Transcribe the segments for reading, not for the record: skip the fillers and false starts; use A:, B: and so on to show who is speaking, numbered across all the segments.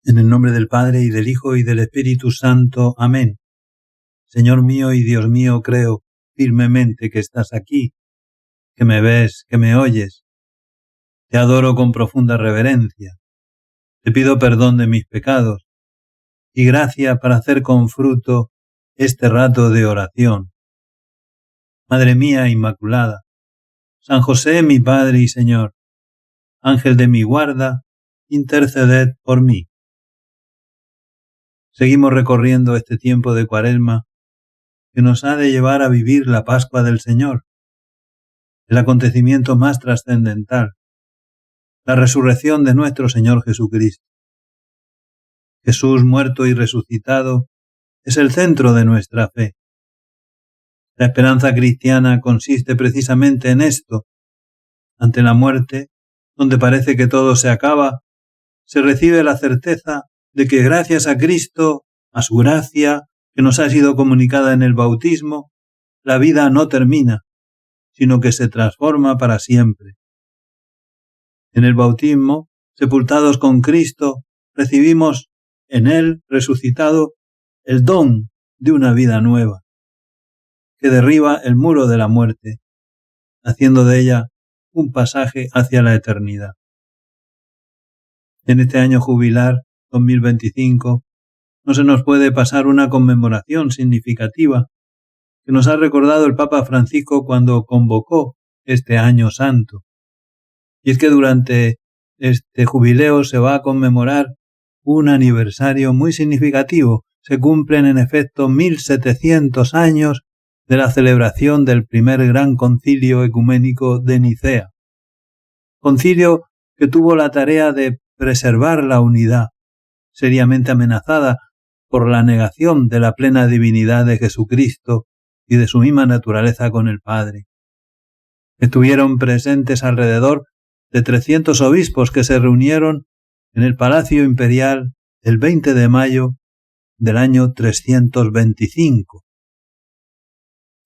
A: En el nombre del Padre, y del Hijo, y del Espíritu Santo. Amén. Señor mío y Dios mío, creo firmemente que estás aquí, que me ves, que me oyes. Te adoro con profunda reverencia. Te pido perdón de mis pecados y gracia para hacer con fruto este rato de oración. Madre mía Inmaculada, San José, mi Padre y Señor, Ángel de mi guarda, interceded por mí. Seguimos recorriendo este tiempo de Cuaresma que nos ha de llevar a vivir la Pascua del Señor, el acontecimiento más trascendental, la resurrección de nuestro Señor Jesucristo. Jesús muerto y resucitado es el centro de nuestra fe. La esperanza cristiana consiste precisamente en esto. Ante la muerte, donde parece que todo se acaba, se recibe la certeza de que gracias a Cristo, a su gracia, que nos ha sido comunicada en el bautismo, la vida no termina, sino que se transforma para siempre. En el bautismo, sepultados con Cristo, recibimos en Él resucitado el don de una vida nueva, que derriba el muro de la muerte, haciendo de ella un pasaje hacia la eternidad. En este año jubilar 2025 no se nos puede pasar una conmemoración significativa que nos ha recordado el Papa Francisco cuando convocó este año santo. Y es que durante este jubileo se va a conmemorar un aniversario muy significativo. Se cumplen en efecto 1700 años de la celebración del primer gran concilio ecuménico de Nicea. Concilio que tuvo la tarea de preservar la unidad, seriamente amenazada por la negación de la plena divinidad de Jesucristo y de su misma naturaleza con el Padre. Estuvieron presentes alrededor de 300 obispos que se reunieron en el Palacio Imperial el 20 de mayo del año 325.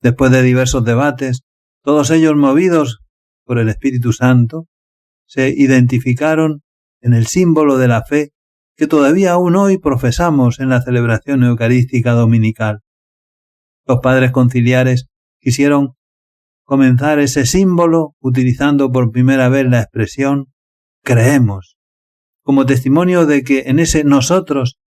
A: Después de diversos debates, todos ellos movidos por el Espíritu Santo, se identificaron en el símbolo de la fe que todavía aún hoy profesamos en la celebración eucarística dominical. Los padres conciliares quisieron comenzar ese símbolo utilizando por primera vez la expresión creemos, como testimonio de que en ese nosotros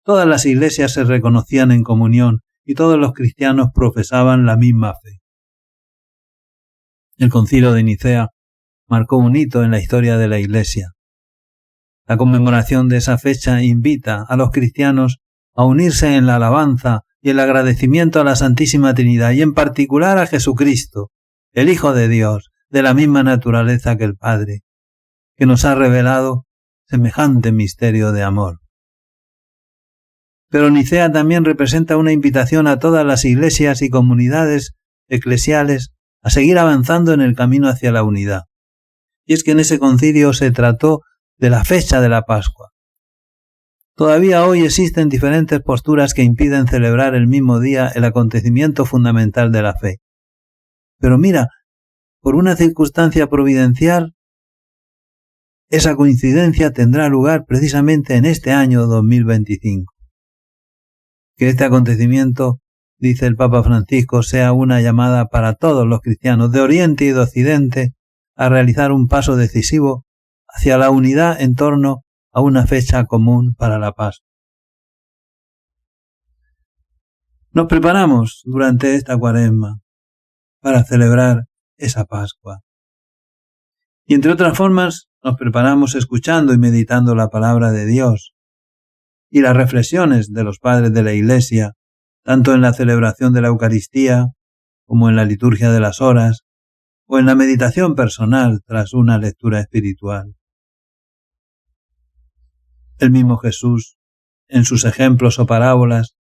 A: todas las iglesias se reconocían en comunión y todos los cristianos profesaban la misma fe. El concilio de Nicea marcó un hito en la historia de la Iglesia. La conmemoración de esa fecha invita a los cristianos a unirse en la alabanza y el agradecimiento a la Santísima Trinidad y en particular a Jesucristo, el Hijo de Dios, de la misma naturaleza que el Padre, que nos ha revelado semejante misterio de amor. Pero Nicea también representa una invitación a todas las iglesias y comunidades eclesiales a seguir avanzando en el camino hacia la unidad. Y es que en ese concilio se trató de la fecha de la Pascua. Todavía hoy existen diferentes posturas que impiden celebrar el mismo día el acontecimiento fundamental de la fe. Pero mira, por una circunstancia providencial, esa coincidencia tendrá lugar precisamente en este año 2025. Que este acontecimiento, dice el Papa Francisco, sea una llamada para todos los cristianos de Oriente y de Occidente a realizar un paso decisivo hacia la unidad en torno a una fecha común para la Pascua. Nos preparamos durante esta Cuaresma para celebrar esa Pascua. Y entre otras formas, nos preparamos escuchando y meditando la palabra de Dios y las reflexiones de los padres de la Iglesia, tanto en la celebración de la Eucaristía como en la liturgia de las horas o en la meditación personal tras una lectura espiritual. El mismo Jesús, en sus ejemplos o parábolas,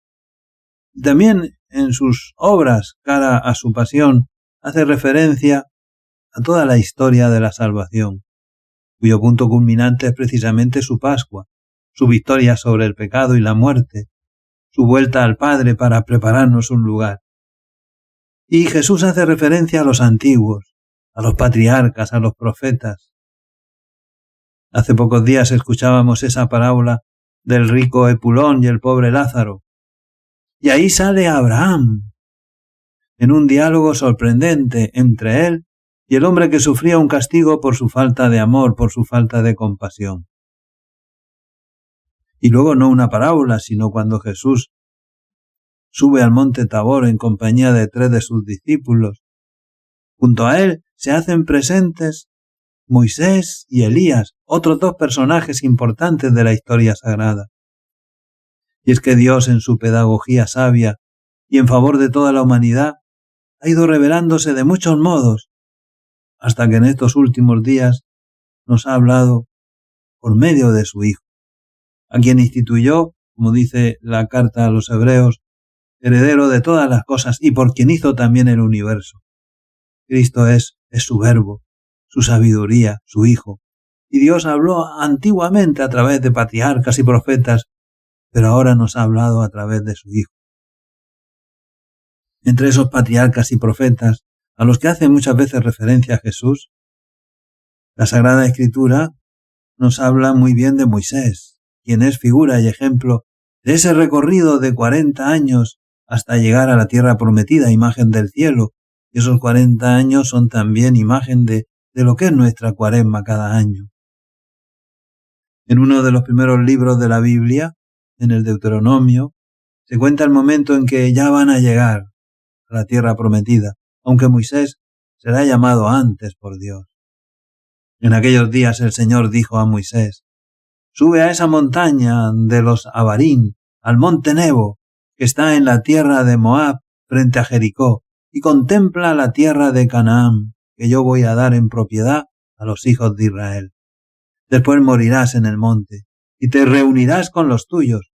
A: también en sus obras cara a su pasión, hace referencia a toda la historia de la salvación, cuyo punto culminante es precisamente su Pascua, su victoria sobre el pecado y la muerte, su vuelta al Padre para prepararnos un lugar. Y Jesús hace referencia a los antiguos, a los patriarcas, a los profetas. Hace pocos días escuchábamos esa parábola del rico Epulón y el pobre Lázaro. Y ahí sale Abraham, en un diálogo sorprendente entre él y el hombre que sufría un castigo por su falta de amor, por su falta de compasión. Y luego no una parábola, sino cuando Jesús sube al monte Tabor en compañía de 3 de sus discípulos. Junto a él se hacen presentes Moisés y Elías, otros 2 personajes importantes de la historia sagrada. Y es que Dios, en su pedagogía sabia y en favor de toda la humanidad, ha ido revelándose de muchos modos, hasta que en estos últimos días nos ha hablado por medio de su Hijo, a quien instituyó, como dice la carta a los Hebreos, heredero de todas las cosas y por quien hizo también el universo. Cristo es su verbo, su sabiduría, su Hijo. Y Dios habló antiguamente a través de patriarcas y profetas, pero ahora nos ha hablado a través de su Hijo. Entre esos patriarcas y profetas, a los que hace muchas veces referencia Jesús, la Sagrada Escritura nos habla muy bien de Moisés, quien es figura y ejemplo de ese recorrido de 40 años hasta llegar a la tierra prometida, imagen del cielo. Y esos 40 años son también imagen de lo que es nuestra cuaresma cada año. En uno de los primeros libros de la Biblia, en el Deuteronomio, se cuenta el momento en que ya van a llegar a la tierra prometida, aunque Moisés será llamado antes por Dios. En aquellos días el Señor dijo a Moisés: sube a esa montaña de los Abarim, al monte Nebo, que está en la tierra de Moab, frente a Jericó, y contempla la tierra de Canaán, que yo voy a dar en propiedad a los hijos de Israel. Después morirás en el monte, y te reunirás con los tuyos,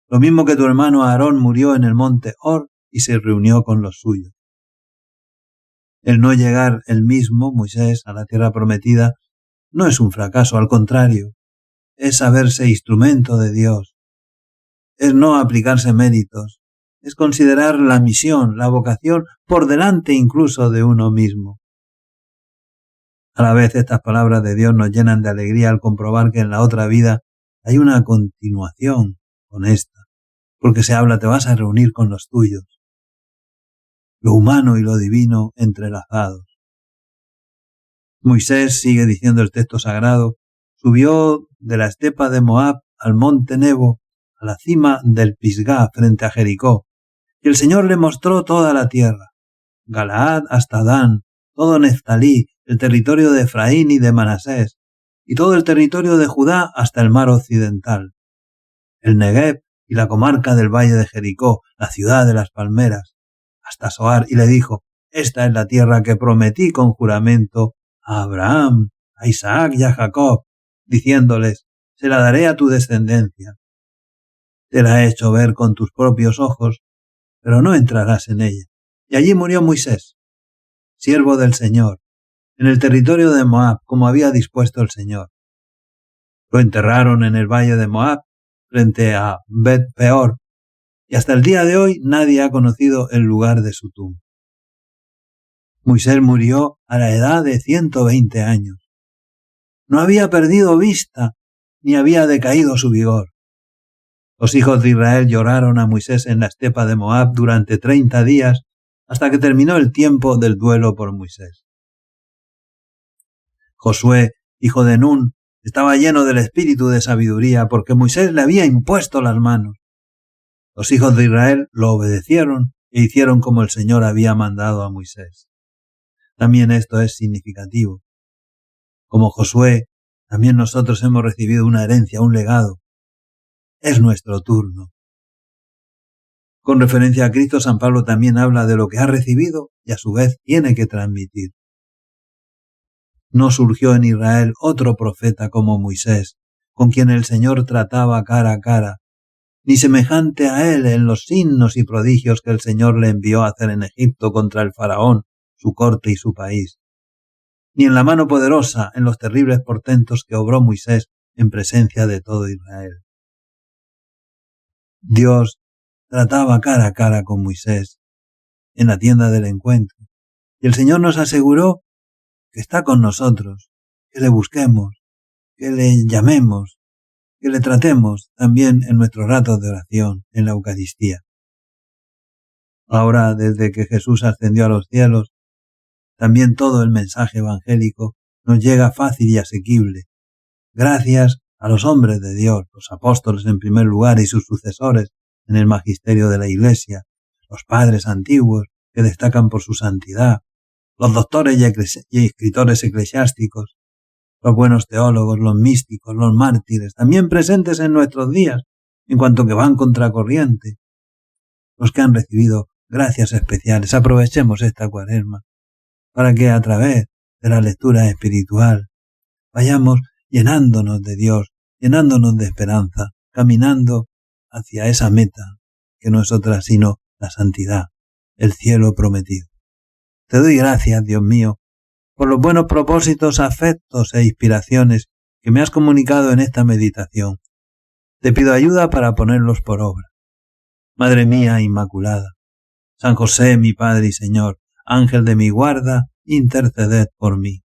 A: lo mismo que tu hermano Aarón murió en el monte Hor y se reunió con los suyos. El no llegar él mismo, Moisés, a la tierra prometida, no es un fracaso, al contrario, es saberse instrumento de Dios, es no aplicarse méritos, es considerar la misión, la vocación, por delante incluso de uno mismo. A la vez estas palabras de Dios nos llenan de alegría al comprobar que en la otra vida hay una continuación con esta, porque se habla, te vas a reunir con los tuyos, lo humano y lo divino entrelazados. Moisés, sigue diciendo el texto sagrado, subió de la estepa de Moab al monte Nebo, a la cima del Pisgá frente a Jericó, y el Señor le mostró toda la tierra, Galaad hasta Dan, todo Neftalí, el territorio de Efraín y de Manasés, y todo el territorio de Judá hasta el mar occidental, el Negueb y la comarca del valle de Jericó, la ciudad de las palmeras, hasta Soar, y le dijo: esta es la tierra que prometí con juramento a Abraham, a Isaac y a Jacob, diciéndoles: se la daré a tu descendencia. Te la he hecho ver con tus propios ojos, pero no entrarás en ella. Y allí murió Moisés, siervo del Señor, en el territorio de Moab, como había dispuesto el Señor. Lo enterraron en el valle de Moab, frente a Bet Peor, y hasta el día de hoy nadie ha conocido el lugar de su tumba. Moisés murió a la edad de 120 años. No había perdido vista, ni había decaído su vigor. Los hijos de Israel lloraron a Moisés en la estepa de Moab durante 30 días, hasta que terminó el tiempo del duelo por Moisés. Josué, hijo de Nun, estaba lleno del espíritu de sabiduría, porque Moisés le había impuesto las manos. Los hijos de Israel lo obedecieron e hicieron como el Señor había mandado a Moisés. También esto es significativo. Como Josué, también nosotros hemos recibido una herencia, un legado. Es nuestro turno. Con referencia a Cristo, San Pablo también habla de lo que ha recibido y a su vez tiene que transmitir. No surgió en Israel otro profeta como Moisés, con quien el Señor trataba cara a cara, ni semejante a él en los signos y prodigios que el Señor le envió a hacer en Egipto contra el faraón, su corte y su país, ni en la mano poderosa en los terribles portentos que obró Moisés en presencia de todo Israel. Dios trataba cara a cara con Moisés en la tienda del encuentro, y el Señor nos aseguró que está con nosotros, que le busquemos, que le llamemos, que le tratemos también en nuestros ratos de oración, en la Eucaristía. Ahora, desde que Jesús ascendió a los cielos, también todo el mensaje evangélico nos llega fácil y asequible, gracias a los hombres de Dios, los apóstoles en primer lugar y sus sucesores en el magisterio de la Iglesia, los padres antiguos que destacan por su santidad, los doctores y escritores eclesiásticos, los buenos teólogos, los místicos, los mártires, también presentes en nuestros días, en cuanto que van contracorriente, los que han recibido gracias especiales. Aprovechemos esta Cuaresma para que a través de la lectura espiritual vayamos llenándonos de Dios, llenándonos de esperanza, caminando hacia esa meta que no es otra sino la santidad, el cielo prometido. Te doy gracias, Dios mío, por los buenos propósitos, afectos e inspiraciones que me has comunicado en esta meditación. Te pido ayuda para ponerlos por obra. Madre mía Inmaculada, San José, mi Padre y Señor, Ángel de mi guarda, interceded por mí.